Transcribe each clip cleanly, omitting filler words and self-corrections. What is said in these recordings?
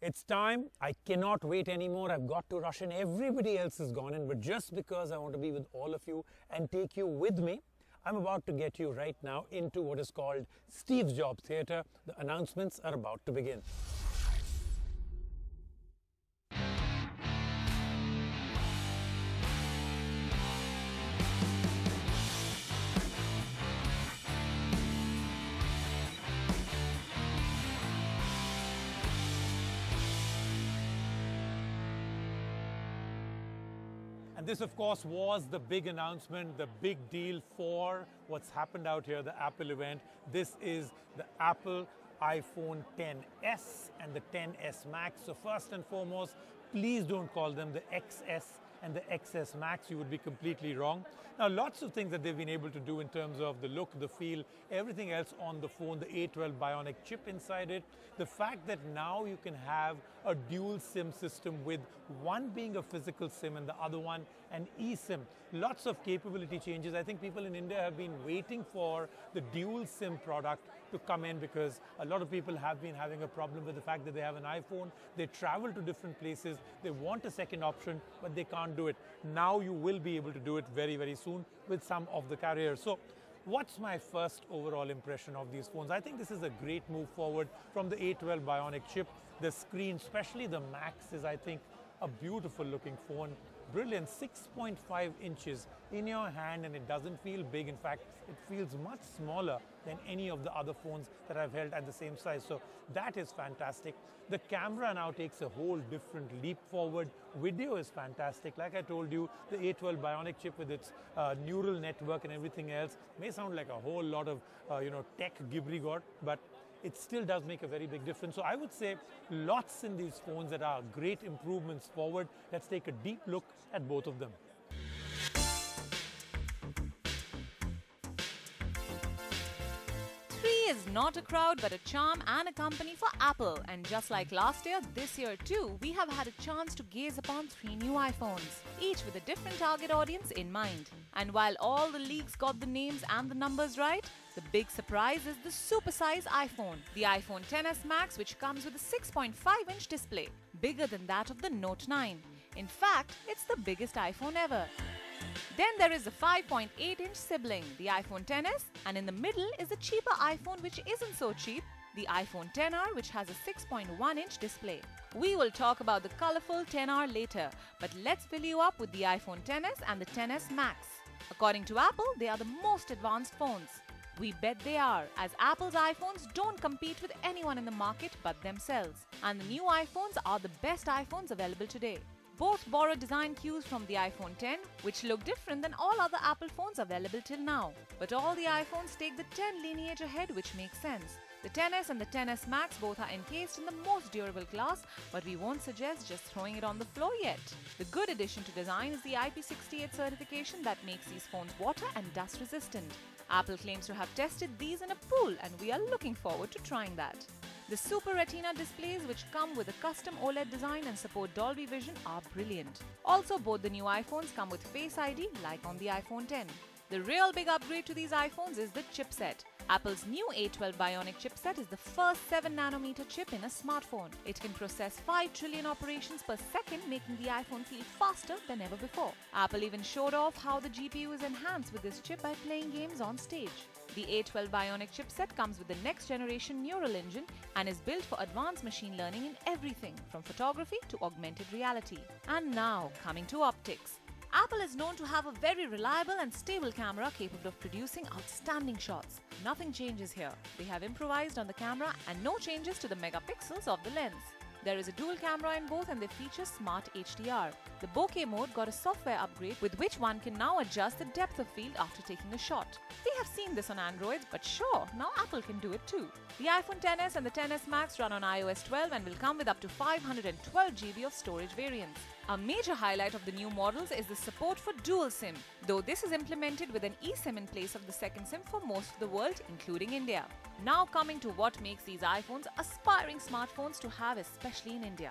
It's time. I cannot wait anymore. I've got to rush in. Everybody else is gone in, but just because I want to be with all of you and take you with me, I'm about to get you right now into what is called Steve Jobs Theatre. The announcements are about to begin. And this, of course, was the big announcement, the big deal for what's happened out here, the Apple event. This is the Apple iPhone XS and the XS Max. So first and foremost, please don't call them the XS and the XS Max. You would be completely wrong. Now, lots of things that they've been able to do in terms of the look, the feel, everything else on the phone, the A12 Bionic chip inside it, the fact that now you can have a dual SIM system with one being a physical SIM and the other one an eSIM. Lots of capability changes. I think people in India have been waiting for the dual SIM product to come in because a lot of people have been having a problem with the fact that they have an iPhone, they travel to different places, they want a second option, but they can't do it. Now you will be able to do it very, very soon with some of the carriers. So what's my first overall impression of these phones? I think this is a great move forward from the A12 Bionic chip. The screen, especially the Max, is, I think, a beautiful looking phone. Brilliant, 6.5 inches in your hand, and it doesn't feel big. In fact, it feels much smaller than any of the other phones that I've held at the same size. So that is fantastic. The camera now takes a whole different leap forward. Video is fantastic. Like I told you, the A12 Bionic chip with its neural network and everything else may sound like a whole lot of tech gibberish, but it still does make a very big difference. So I would say lots in these phones that are great improvements forward. Let's take a deep look at both of them. Is not a crowd but a charm and a company for Apple, and just like last year, this year too, we have had a chance to gaze upon 3 new iPhones, each with a different target audience in mind. And while all the leaks got the names and the numbers right, the big surprise is the supersize iPhone, the iPhone XS Max, which comes with a 6.5-inch display, bigger than that of the Note 9. In fact, it's the biggest iPhone ever. Then there is the 5.8-inch sibling, the iPhone XS, and in the middle is the cheaper iPhone which isn't so cheap, the iPhone XR, which has a 6.1-inch display. We will talk about the colorful XR later, but let's fill you up with the iPhone XS and the XS Max. According to Apple, they are the most advanced phones. We bet they are, as Apple's iPhones don't compete with anyone in the market but themselves. And the new iPhones are the best iPhones available today. Both borrow design cues from the iPhone X, which look different than all other Apple phones available till now. But all the iPhones take the X lineage ahead, which makes sense. The XS and the XS Max both are encased in the most durable glass, but we won't suggest just throwing it on the floor yet. The good addition to design is the IP68 certification that makes these phones water and dust resistant. Apple claims to have tested these in a pool, and we are looking forward to trying that. The Super Retina displays, which come with a custom OLED design and support Dolby Vision, are brilliant. Also, both the new iPhones come with Face ID, like on the iPhone X. The real big upgrade to these iPhones is the chipset. Apple's new A12 Bionic chipset is the first 7nm chip in a smartphone. It can process 5 trillion operations per second, making the iPhone feel faster than ever before. Apple even showed off how the GPU is enhanced with this chip by playing games on stage. The A12 Bionic chipset comes with the next generation neural engine and is built for advanced machine learning in everything from photography to augmented reality. And now, coming to optics. Apple is known to have a very reliable and stable camera capable of producing outstanding shots. Nothing changes here. They have improvised on the camera and no changes to the megapixels of the lens. There is a dual camera in both and they feature Smart HDR. The bokeh mode got a software upgrade with which one can now adjust the depth of field after taking a shot. We have seen this on Androids, but sure, now Apple can do it too. The iPhone XS and the XS Max run on iOS 12 and will come with up to 512 GB of storage variants. A major highlight of the new models is the support for dual SIM, though this is implemented with an eSIM in place of the second SIM for most of the world, including India. Now coming to what makes these iPhones aspiring smartphones to have, especially in India: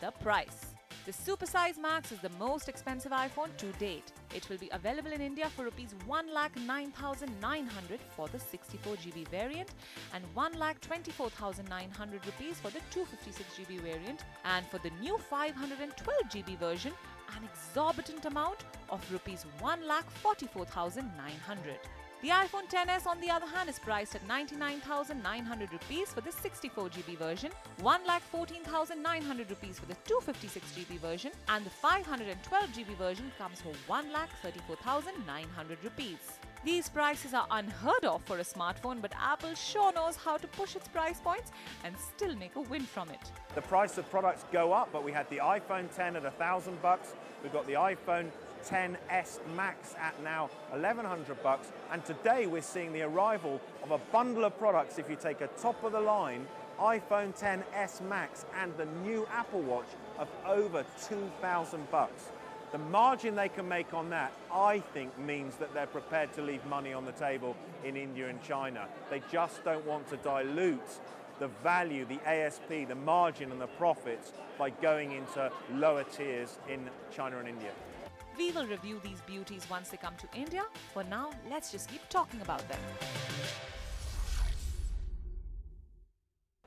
the price. The Supersize Max is the most expensive iPhone to date. It will be available in India for Rs 1,09,900 for the 64GB variant and 1,24,900 rupees for the 256GB variant, and for the new 512GB version, an exorbitant amount of Rs 1,44,900. The iPhone XS, on the other hand, is priced at 99,900 rupees for the 64GB version, 1,14,900 rupees for the 256GB version, and the 512GB version comes for 1,34,900 rupees. These prices are unheard of for a smartphone, but Apple sure knows how to push its price points and still make a win from it. The price of products go up, but we had the iPhone X at $1,000. We've got the iPhone XS Max at now $1,100, and today we're seeing the arrival of a bundle of products. If you take a top of the line iPhone XS Max and the new Apple Watch of over $2,000. The margin they can make on that, I think, means that they're prepared to leave money on the table in India and China. They just don't want to dilute the value, the ASP, the margin and the profits by going into lower tiers in China and India. We will review these beauties once they come to India. For now, let's just keep talking about them.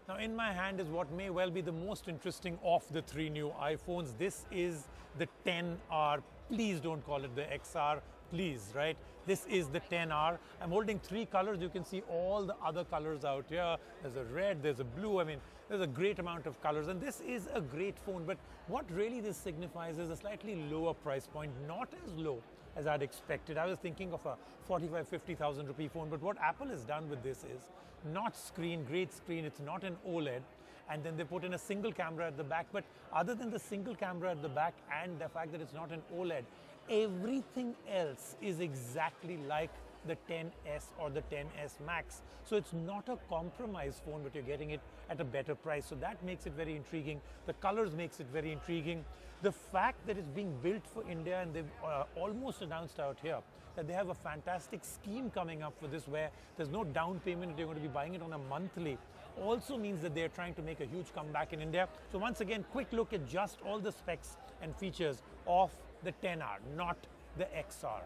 Now in my hand is what may well be the most interesting of the three new iPhones. This is the XR. Please don't call it the XR, please, right? This is the XR. I'm holding three colors. You can see all the other colors out here. There's a red, there's a blue. I mean, there's a great amount of colors, and this is a great phone. But what really this signifies is a slightly lower price point, not as low as I'd expected. I was thinking of a 45,000-50,000 rupee phone, but what Apple has done with this is not screen, great screen, it's not an OLED, and then they put in a single camera at the back. But other than the single camera at the back and the fact that it's not an OLED, everything else is exactly like the XS or the XS Max. So it's not a compromise phone, but you're getting it at a better price. So that makes it very intriguing. The colors makes it very intriguing. The fact that it's being built for India, and they've almost announced out here that they have a fantastic scheme coming up for this where there's no down payment, they're going to be buying it on a monthly, also means that they're trying to make a huge comeback in India. So once again, quick look at just all the specs and features of the XR, not the XR.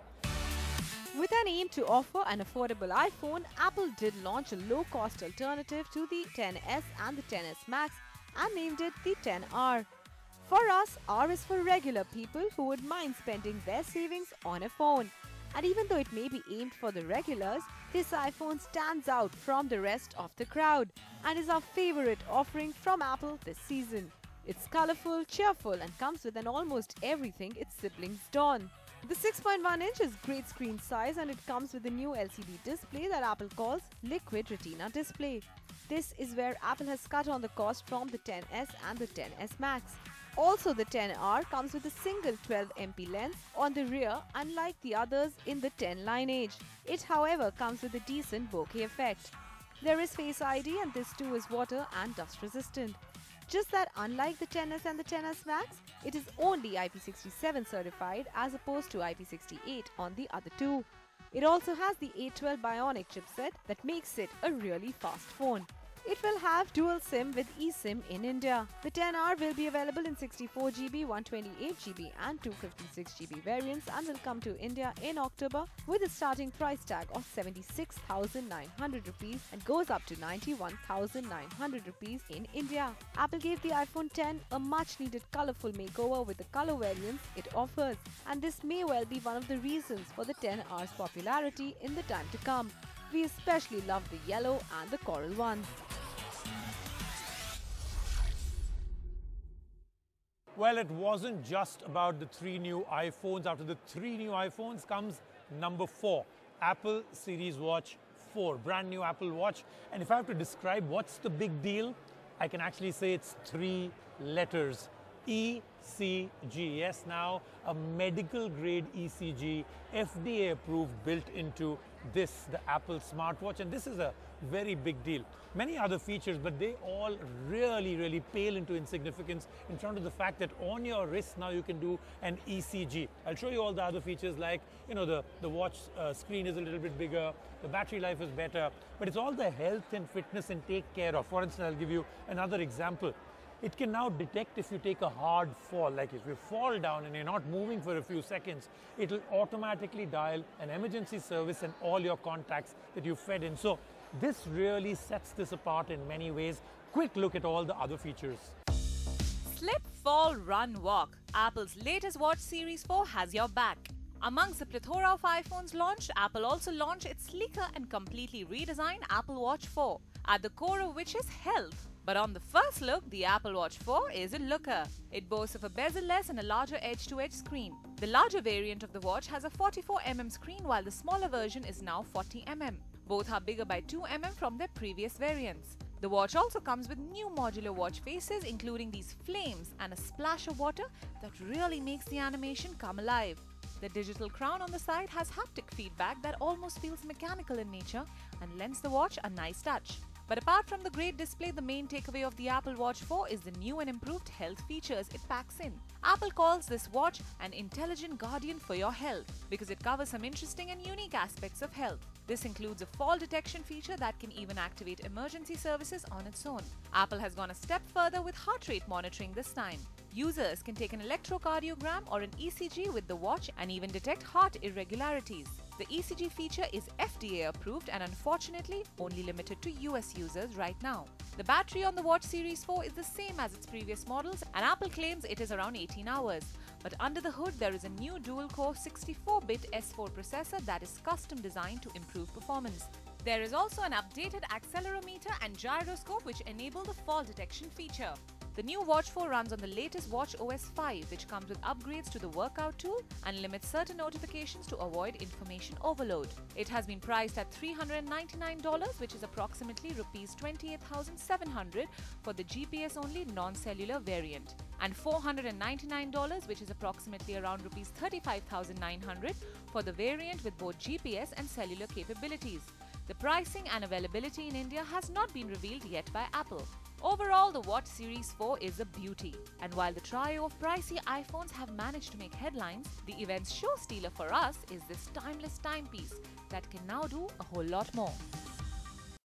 With an aim to offer an affordable iPhone, Apple did launch a low-cost alternative to the XS and the XS Max and named it the XR. For us, R is for regular people who would mind spending their savings on a phone. And even though it may be aimed for the regulars, this iPhone stands out from the rest of the crowd and is our favorite offering from Apple this season. It's colorful, cheerful, and comes with an almost everything its siblings don. The 6.1-inch is great screen size, and it comes with a new LCD display that Apple calls Liquid Retina Display. This is where Apple has cut on the cost from the XS and the XS Max. Also, the XR comes with a single 12MP lens on the rear, unlike the others in the X lineage. It, however, comes with a decent bokeh effect. There is Face ID, and this too is water and dust resistant. Just that unlike the XS and the XS Max, it is only IP67 certified as opposed to IP68 on the other two. It also has the A12 Bionic chipset that makes it a really fast phone. It will have dual SIM with eSIM in India. The XR will be available in 64GB, 128GB and 256GB variants and will come to India in October with a starting price tag of 76,900 rupees and goes up to 91,900 rupees in India. Apple gave the iPhone X a much needed colorful makeover with the color variants it offers, and this may well be one of the reasons for the XR's popularity in the time to come. We especially love the yellow and the coral ones. Well, it wasn't just about the three new iPhones. After the three new iPhones comes number 4, Apple Series Watch 4, brand new Apple Watch. And if I have to describe what's the big deal, I can actually say it's 3 letters. ECG. Yes, now a medical grade ECG, FDA approved, built into this, the Apple smartwatch, and this is a very big deal. Many other features, but they all really pale into insignificance in front of the fact that on your wrist now you can do an ECG. I'll show you all the other features, like, you know, the watch screen is a little bit bigger, the battery life is better, but it's all the health and fitness and take care of. For instance, I'll give you another example. It can now detect if you take a hard fall, like if you fall down and you're not moving for a few seconds, it'll automatically dial an emergency service and all your contacts that you fed in. So this really sets this apart in many ways. Quick look at all the other features. Slip, fall, run, walk. Apple's latest watch Series 4 has your back. Amongst the plethora of iPhones launched, Apple also launched its sleeker and completely redesigned Apple Watch 4, at the core of which is health. But on the first look, the Apple Watch 4 is a looker. It boasts of a bezel-less and a larger edge-to-edge screen. The larger variant of the watch has a 44mm screen, while the smaller version is now 40mm. Both are bigger by 2mm from their previous variants. The watch also comes with new modular watch faces, including these flames and a splash of water that really makes the animation come alive. The digital crown on the side has haptic feedback that almost feels mechanical in nature and lends the watch a nice touch. But apart from the great display, the main takeaway of the Apple Watch 4 is the new and improved health features it packs in. Apple calls this watch an intelligent guardian for your health because it covers some interesting and unique aspects of health. This includes a fall detection feature that can even activate emergency services on its own. Apple has gone a step further with heart rate monitoring this time. Users can take an electrocardiogram or an ECG with the watch and even detect heart irregularities. The ECG feature is FDA approved and unfortunately only limited to US users right now. The battery on the Watch Series 4 is the same as its previous models, and Apple claims it is around 18 hours. But under the hood, there is a new dual-core 64-bit S4 processor that is custom designed to improve performance. There is also an updated accelerometer and gyroscope which enable the fall detection feature. The new Watch 4 runs on the latest Watch OS 5, which comes with upgrades to the workout tool and limits certain notifications to avoid information overload. It has been priced at $399, which is approximately Rs 28,700 for the GPS-only non-cellular variant, and $499, which is approximately around Rs 35,900 for the variant with both GPS and cellular capabilities. The pricing and availability in India has not been revealed yet by Apple. Overall, the Watch Series 4 is a beauty, and while the trio of pricey iPhones have managed to make headlines, the event's show stealer for us is this timeless timepiece that can now do a whole lot more.